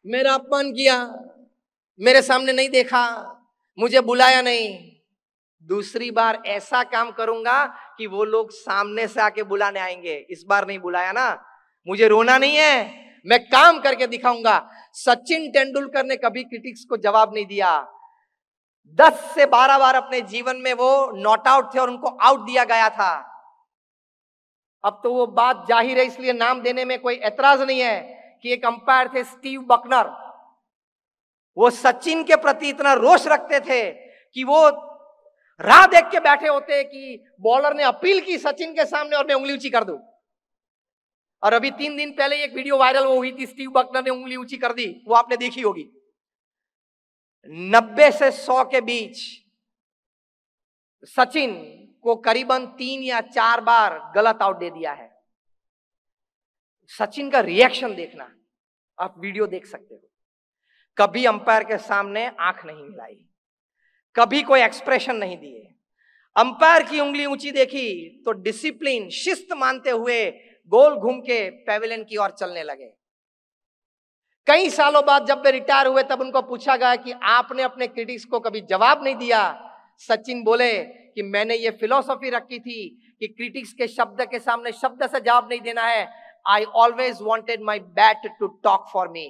मेरा अपमान किया, मेरे सामने नहीं देखा, मुझे बुलाया नहीं। दूसरी बार ऐसा काम करूंगा कि वो लोग सामने से आके बुलाने आएंगे। इस बार नहीं बुलाया ना, मुझे रोना नहीं है, मैं काम करके दिखाऊंगा। सचिन तेंदुलकर ने कभी क्रिटिक्स को जवाब नहीं दिया। 10 से 12 बार अपने जीवन में वो नॉट आउट थे और उनको आउट दिया गया था। अब तो वो बात जाहिर है, इसलिए नाम देने में कोई एतराज नहीं है कि एक अंपायर थे स्टीव बकनर। वो सचिन के प्रति इतना रोष रखते थे कि वो राह देख के बैठे होते कि बॉलर ने अपील की सचिन के सामने और मैं उंगली ऊंची कर दूं। और अभी 3 दिन पहले एक वीडियो वायरल हुई थी, स्टीव बकनर ने उंगली ऊंची कर दी, वो आपने देखी होगी। 90 से 100 के बीच सचिन को करीबन 3 या 4 बार गलत आउट दे दिया है। सचिन का रिएक्शन देखना, आप वीडियो देख सकते हो। कभी अंपायर के सामने आंख नहीं मिलाई, कभी कोई एक्सप्रेशन नहीं दिए। अंपायर की उंगली ऊंची देखी तो डिसिप्लिन, शिस्त मानते हुए गोल घूम के पेविलियन की ओर चलने लगे। कई सालों बाद जब वे रिटायर हुए तब उनको पूछा गया कि आपने अपने क्रिटिक्स को कभी जवाब नहीं दिया। सचिन बोले कि मैंने ये फिलॉसफी रखी थी कि क्रिटिक्स के शब्द के सामने शब्द से जवाब नहीं देना है। I always wanted my bat to talk for me.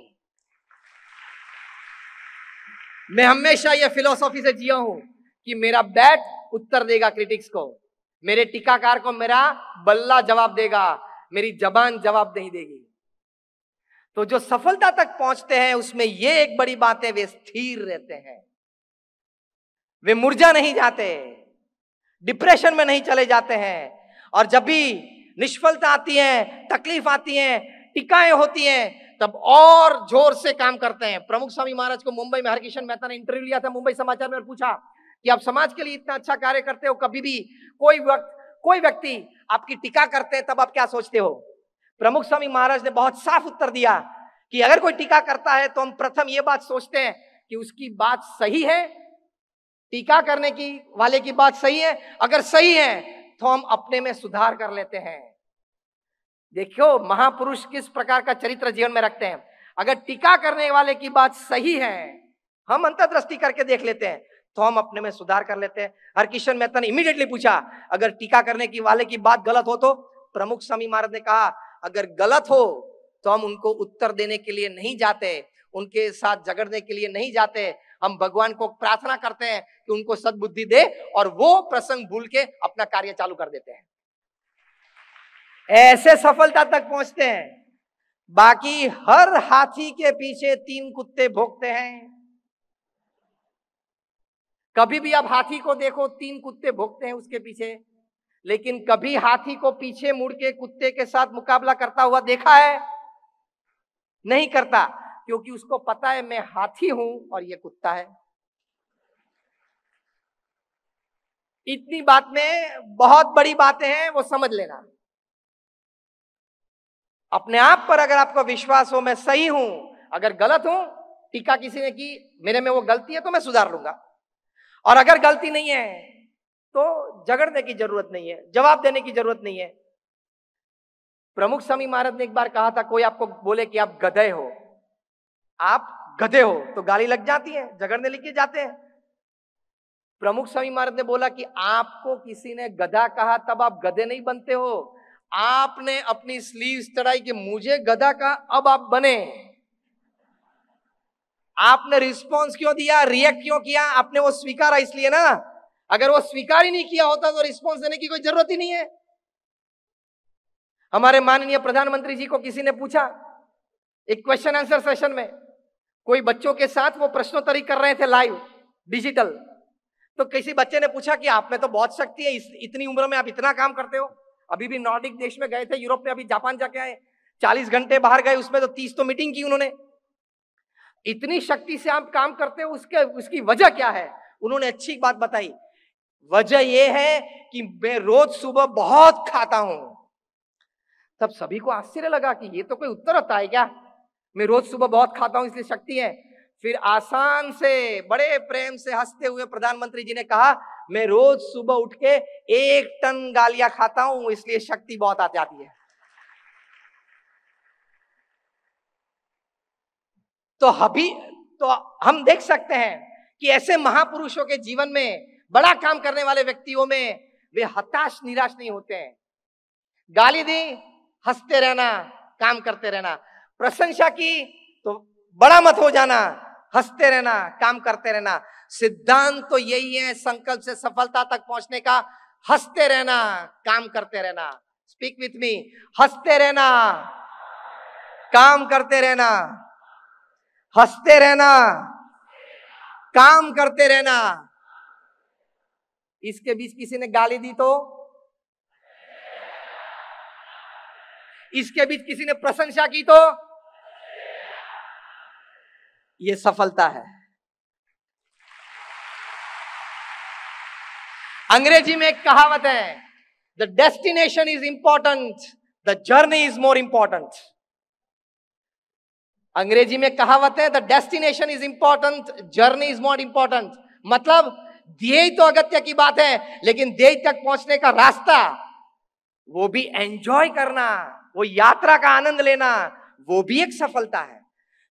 मैं हमेशा यह फिलॉसफी से जिया हूं कि मेरा बैट उत्तर देगा क्रिटिक्स को, मेरे टीकाकार को मेरा बल्ला जवाब देगा, मेरी जबान जवाब नहीं देगी। तो जो सफलता तक पहुंचते हैं उसमें यह एक बड़ी बात है, वे स्थिर रहते हैं, वे मुरझा नहीं जाते, डिप्रेशन में नहीं चले जाते हैं। और जब भी निष्फलता आती है, तकलीफ आती है, टिकाएं होती हैं, तब और जोर से काम करते हैं। प्रमुख स्वामी महाराज को मुंबई में हरकिशन मेहता ने इंटरव्यू लिया था मुंबई समाचार में और पूछा कि आप समाज के लिए इतना अच्छा कार्य करते हो, कभी भी कोई व्यक्ति आपकी टीका करते हैं तब आप क्या सोचते हो? प्रमुख स्वामी महाराज ने बहुत साफ उत्तर दिया कि अगर कोई टीका करता है तो हम प्रथम यह बात सोचते हैं कि उसकी बात सही है, टीका करने की वाले की बात सही है। अगर सही है तो हम अपने में सुधार कर लेते हैं। देखो महापुरुष किस प्रकार का चरित्र जीवन में रखते हैं। अगर टीका करने वाले की बात सही है, हम अंतर्दृष्टि करके देख लेते हैं तो हम अपने में सुधार कर लेते हैं। हरकिशन मेहता ने इमीडिएटली पूछा अगर टीका करने की वाले की बात गलत हो तो? प्रमुख स्वामी महाराज ने कहा अगर गलत हो तो हम उनको उत्तर देने के लिए नहीं जाते, उनके साथ झगड़ने के लिए नहीं जाते। हम भगवान को प्रार्थना करते हैं कि उनको सद्बुद्धि दे और वो प्रसंग भूल के अपना कार्य चालू कर देते हैं। ऐसे सफलता तक पहुंचते हैं। बाकी हर हाथी के पीछे 3 कुत्ते भौंकते हैं। कभी भी आप हाथी को देखो 3 कुत्ते भौंकते हैं उसके पीछे, लेकिन कभी हाथी को पीछे मुड़ के कुत्ते के साथ मुकाबला करता हुआ देखा है? नहीं करता, क्योंकि उसको पता है मैं हाथी हूं और ये कुत्ता है। इतनी बात में बहुत बड़ी बातें हैं, वो समझ लेना। अपने आप पर अगर आपको विश्वास हो मैं सही हूं, अगर गलत हूं, टीका किसी ने की, मेरे में वो गलती है तो मैं सुधार लूंगा। और अगर गलती नहीं है तो झगड़ने की जरूरत नहीं है, जवाब देने की जरूरत नहीं है। प्रमुख स्वामी महाराज ने एक बार कहा था कोई आपको बोले कि आप गधे हो, आप गधे हो, तो गाली लग जाती है, झगड़ने लेके जाते हैं। प्रमुख स्वामी महाराज ने बोला कि आपको किसी ने गधा कहा तब आप गधे नहीं बनते हो, आपने अपनी स्लीव्स चढ़ाई कि मुझे गधा कहा अब आप बने। आपने रिस्पॉन्स क्यों दिया, रिएक्ट क्यों किया? आपने वो स्वीकारा इसलिए ना। अगर वो स्वीकार ही नहीं किया होता तो रिस्पॉन्स देने की कोई जरूरत ही नहीं है। हमारे माननीय प्रधानमंत्री जी को किसी ने पूछा एक क्वेश्चन आंसर सेशन में, कोई बच्चों के साथ वो प्रश्नोत्तरी कर रहे थे लाइव डिजिटल, तो किसी बच्चे ने पूछा कि आप में तो बहुत शक्ति है, इतनी उम्र में आप इतना काम करते हो। अभी भी नॉर्डिक देश में गए थे, यूरोप में, अभी जापान जाके आए, 40 घंटे बाहर गए, उसमें तो 30 तो मीटिंग की उन्होंने। इतनी शक्ति से आप काम करते हो, उसकी वजह क्या है? उन्होंने अच्छी बात बताई, वजह यह है कि मैं रोज सुबह बहुत खाता हूं। तब सभी को आश्चर्य लगा कि ये तो कोई उत्तर होता है क्या, मैं रोज सुबह बहुत खाता हूं इसलिए शक्ति है। फिर आसान से बड़े प्रेम से हंसते हुए प्रधानमंत्री जी ने कहा मैं रोज सुबह उठ के 1 टन गालियां खाता हूं इसलिए शक्ति बहुत आ जाती है। तो हम देख सकते हैं कि ऐसे महापुरुषों के जीवन में, बड़ा काम करने वाले व्यक्तियों में, वे हताश निराश नहीं होते हैं। गाली दी, हंसते रहना, काम करते रहना। प्रशंसा की तो बड़ा मत हो जाना, हंसते रहना, काम करते रहना। सिद्धांत तो यही है संकल्प से सफलता तक पहुंचने का, हंसते रहना, काम करते रहना। स्पीक विथ मी, हंसते रहना, काम करते रहना, हंसते रहना, काम करते रहना। इसके बीच किसी ने गाली दी तो, इसके बीच किसी ने प्रशंसा की तो, ये सफलता है। अंग्रेजी में एक कहावत है, the destination is important, the journey is more important. अंग्रेजी में कहावत है, the destination is important, journey is more important. मतलब ध्येय तो अगत्य की बात है, लेकिन ध्येय तक पहुंचने का रास्ता, वो भी एंजॉय करना, वो यात्रा का आनंद लेना, वो भी एक सफलता है।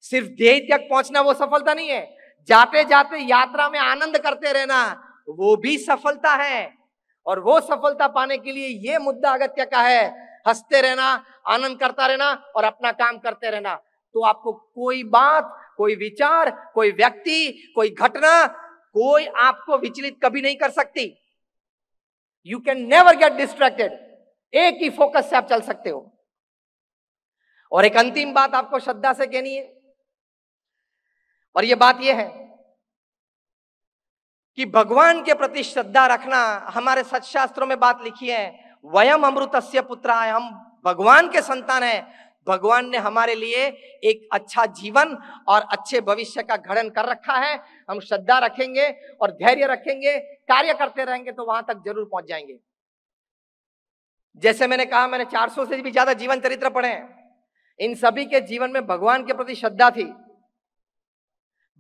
सिर्फ ध्येय तक पहुंचना वो सफलता नहीं है, जाते जाते यात्रा में आनंद करते रहना वो भी सफलता है। और वो सफलता पाने के लिए ये मुद्दा अगत्य का है, हंसते रहना, आनंद करता रहना और अपना काम करते रहना। तो आपको कोई बात, कोई विचार, कोई व्यक्ति, कोई घटना, कोई आपको विचलित कभी नहीं कर सकती। You can never get distracted. एक ही फोकस से आप चल सकते हो। और एक अंतिम बात आपको श्रद्धा से कहनी है, और यह बात यह है कि भगवान के प्रति श्रद्धा रखना, हमारे सत्शास्त्रों में बात लिखी है, वयम अमृतस्य पुत्राः, हम भगवान के संतान हैं। भगवान ने हमारे लिए एक अच्छा जीवन और अच्छे भविष्य का गठन कर रखा है। हम श्रद्धा रखेंगे और धैर्य रखेंगे, कार्य करते रहेंगे तो वहां तक जरूर पहुंच जाएंगे। जैसे मैंने कहा, मैंने 400 से भी ज्यादा जीवन चरित्र पढ़े हैं। इन सभी के जीवन में भगवान के प्रति श्रद्धा थी।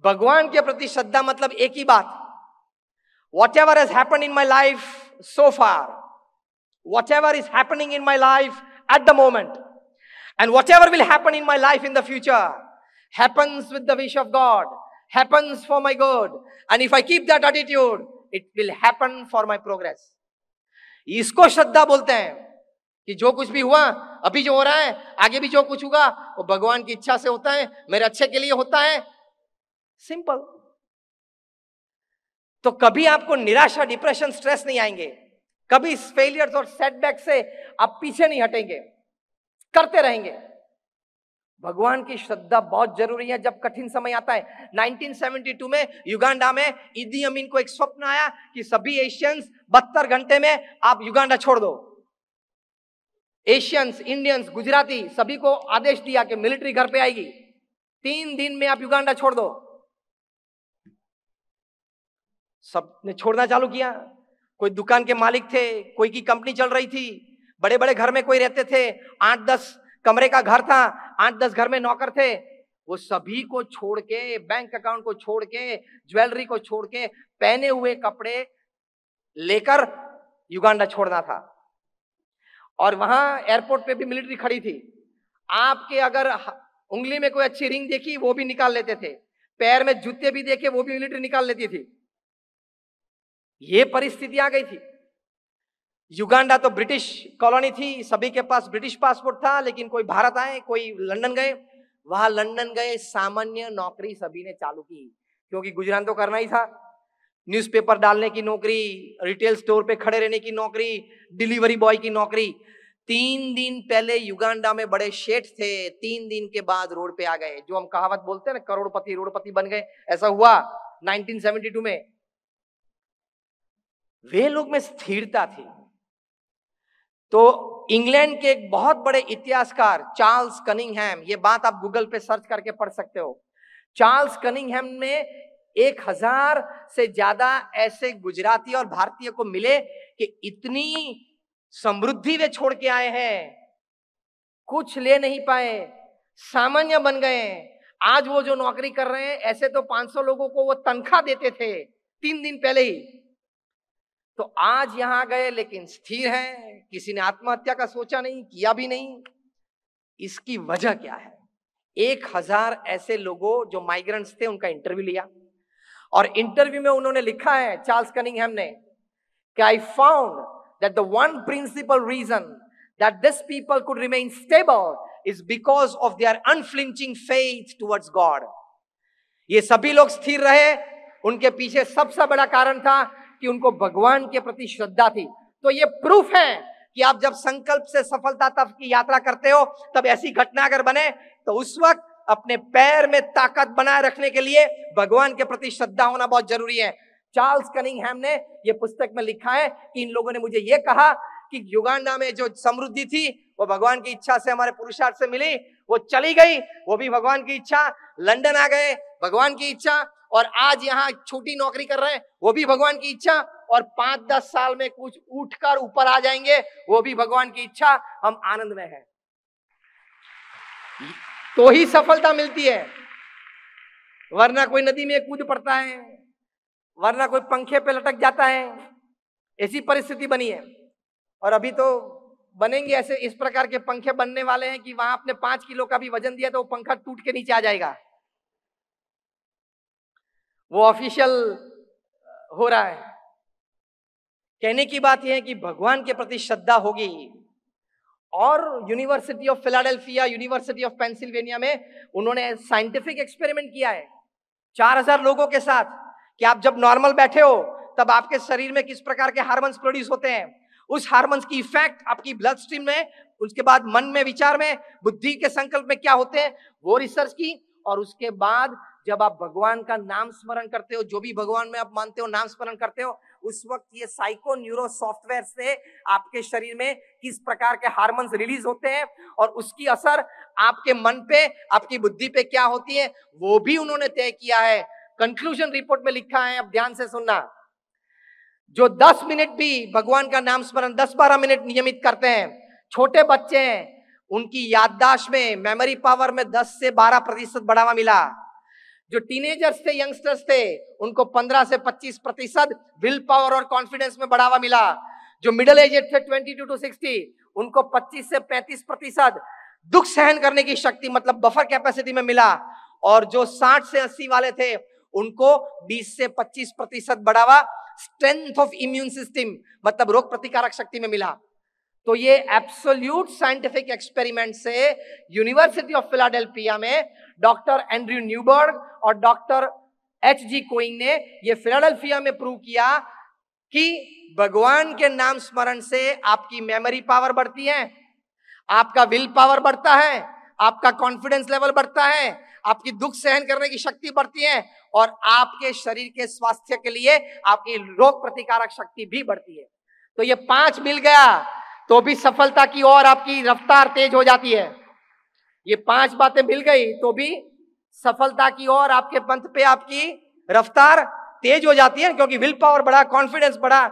भगवान के प्रति श्रद्धा मतलब एक ही बात, whatever has happened in my life so far, whatever is happening in my life at the moment, and whatever will happen in my life in the future, happens with the wish of God, happens for my good, and if I keep that attitude, it will happen for my progress. इसको श्रद्धा बोलते हैं कि जो कुछ भी हुआ, अभी जो हो रहा है, आगे भी जो कुछ होगा, वो भगवान की इच्छा से होता है, मेरे अच्छे के लिए होता है। सिंपल। तो कभी आपको निराशा, डिप्रेशन, स्ट्रेस नहीं आएंगे, कभी फेलियर्स और सेटबैक से आप पीछे नहीं हटेंगे, करते रहेंगे। भगवान की श्रद्धा बहुत जरूरी है जब कठिन समय आता है। 1972 में युगांडा में इदी अमीन को एक स्वप्न आया कि सभी एशियंस 72 घंटे में आप युगांडा छोड़ दो। एशियंस, इंडियंस, गुजराती सभी को आदेश दिया कि मिलिट्री घर पे आएगी, 3 दिन में आप युगांडा छोड़ दो। सबने छोड़ना चालू किया। कोई दुकान के मालिक थे, कोई की कंपनी चल रही थी, बड़े बड़े घर में कोई रहते थे, 8-10 कमरे का घर था, 8-10 घर में नौकर थे, वो सभी को छोड़ के, बैंक अकाउंट को छोड़ के, ज्वेलरी को छोड़ के, पहने हुए कपड़े लेकर युगांडा छोड़ना था। और वहां एयरपोर्ट पे भी मिलिट्री खड़ी थी। आपके अगर उंगली में कोई अच्छी रिंग देखी वो भी निकाल लेते थे, पैर में जूते भी देखे वो भी मिलिट्री निकाल लेती थी। ये परिस्थिति आ गई थी। युगांडा तो ब्रिटिश कॉलोनी थी, सभी के पास ब्रिटिश पासपोर्ट था, लेकिन कोई भारत आए, कोई लंदन गए। वहां लंदन गए, सामान्य नौकरी सभी ने चालू की, क्योंकि गुजरान तो करना ही था। न्यूज़पेपर डालने की नौकरी, रिटेल स्टोर पे खड़े रहने की नौकरी, डिलीवरी बॉय की नौकरी। 3 दिन पहले युगांडा में बड़े शेठ थे, 3 दिन के बाद रोड पे आ गए। जो हम कहावत बोलते हैं ना, करोड़पति रोडपति बन गए, ऐसा हुआ 1972 में। वे लोग में स्थिरता थी। तो इंग्लैंड के एक बहुत बड़े इतिहासकार चार्ल्स कनिंघम, ये बात आप गूगल पे सर्च करके पढ़ सकते हो। चार्ल्स कनिंघम ने 1000 से ज्यादा ऐसे गुजराती और भारतीय को मिले कि इतनी समृद्धि वे छोड़ के आए हैं, कुछ ले नहीं पाए, सामान्य बन गए। आज वो जो नौकरी कर रहे हैं, ऐसे तो 500 लोगों को वो तनख्वाह देते थे 3 दिन पहले ही। तो आज यहां गए लेकिन स्थिर है, किसी ने आत्महत्या का सोचा नहीं, किया भी नहीं। इसकी वजह क्या है? 1000 ऐसे लोगों जो माइग्रेंट्स थे उनका इंटरव्यू लिया, और इंटरव्यू में उन्होंने लिखा है, चार्ल्स कनिंघम ने, कि I found that the one principal reason that this people could remain stable is because of their unflinching faith towards God. ये सभी लोग स्थिर रहे, उनके पीछे सबसे बड़ा कारण था कि उनको भगवान के प्रति श्रद्धा थी। तो ये प्रूफ है कि आप जब संकल्प से सफलता तक की यात्रा करते हो, तब ऐसी घटना अगर बने तो उस वक्त अपने पैर में ताकत बनाए रखने के लिए भगवान के प्रति श्रद्धा होना बहुत जरूरी है। चार्ल्स कनिंघम ने ये पुस्तक में लिखा है कि इन लोगों ने मुझे ये कहा कि युगांडा में जो समृद्धि थी वो भगवान की इच्छा से, हमारे पुरुषार्थ से मिली, वो चली गई, वो भी भगवान की इच्छा। लंदन आ गए, भगवान की इच्छा, और आज यहाँ छोटी नौकरी कर रहे हैं, वो भी भगवान की इच्छा, और 5-10 साल में कुछ उठकर ऊपर आ जाएंगे, वो भी भगवान की इच्छा। हम आनंद में हैं, तो ही सफलता मिलती है, वरना कोई नदी में कूद पड़ता है, वरना कोई पंखे पे लटक जाता है। ऐसी परिस्थिति बनी है, और अभी तो बनेंगे ऐसे, इस प्रकार के पंखे बनने वाले हैं कि वहां आपने 5 किलो का भी वजन दिया तो वो पंखा टूट के नीचे आ जाएगा। वो ऑफिशियल हो रहा है। कहने की बात यह है कि भगवान के प्रति श्रद्धा होगी। और university of Philadelphia, university of Pennsylvania में उन्होंने साइंटिफिक एक्सपेरिमेंट किया है 4000 लोगों के साथ, कि आप जब नॉर्मल बैठे हो तब आपके शरीर में किस प्रकार के हार्मोन्स प्रोड्यूस होते हैं, उस हार्मोन्स की इफेक्ट आपकी ब्लड स्ट्रीम में, उसके बाद मन में, विचार में, बुद्धि के संकल्प में क्या होते हैं, वो रिसर्च की। और उसके बाद जब आप भगवान का नाम स्मरण करते हो, जो भी भगवान में आप मानते हो, नाम स्मरण करते हो, उस वक्त ये साइको न्यूरो सॉफ्टवेयर से आपके शरीर में किस प्रकार के हार्मोन्स रिलीज होते हैं और उसकी असर आपके मन पे, आपकी बुद्धि पे क्या होती है, वो भी उन्होंने तय किया है। कंक्लूजन रिपोर्ट में लिखा है, अब ध्यान से सुनना, जो 10 मिनट भी भगवान का नाम स्मरण 10-12 मिनट नियमित करते हैं, छोटे बच्चे हैं, उनकी याददाश्त में, मेमोरी पावर में 10 से 12% बढ़ावा मिला। जो टीनेजर्स थे, यंगस्टर्स थे, उनको 15 से 25% विल पावर और कॉन्फिडेंस में बढ़ावा मिला। जो मिडिल एज थे 22 to 60, उनको 25 से 35% दुख सहन करने की शक्ति, मतलब बफर कैपेसिटी में मिला। और जो 60 से 80 वाले थे, उनको 20 से 25% बढ़ावा स्ट्रेंथ ऑफ इम्यून सिस्टम, मतलब रोग प्रतिकारक शक्ति में मिला। तो ये एब्सोल्यूट साइंटिफिक एक्सपेरिमेंट से यूनिवर्सिटी ऑफ फिलाडेल्फिया में डॉक्टर एंड्रयू न्यूबर्ग और डॉक्टर H.G. कोइंग ने ये फिलाडेल्फिया में प्रूव किया कि भगवान के नाम स्मरण से आपकी मेमोरी पावर बढ़ती है, आपका विल पावर बढ़ता है, आपका कॉन्फिडेंस लेवल बढ़ता है, आपकी दुख सहन करने की शक्ति बढ़ती है, और आपके शरीर के स्वास्थ्य के लिए आपकी रोग प्रतिकारक शक्ति भी बढ़ती है। तो ये 5 मिल गया तो भी सफलता की ओर आपकी रफ्तार तेज हो जाती है। ये 5 बातें मिल गई तो भी सफलता की ओर आपके पंथ पे आपकी रफ्तार तेज हो जाती है, क्योंकि विल पावर बढ़ा, कॉन्फिडेंस बढ़ा।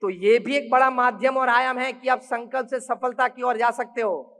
तो ये भी एक बड़ा माध्यम और आयाम है कि आप संकल्प से सफलता की ओर जा सकते हो।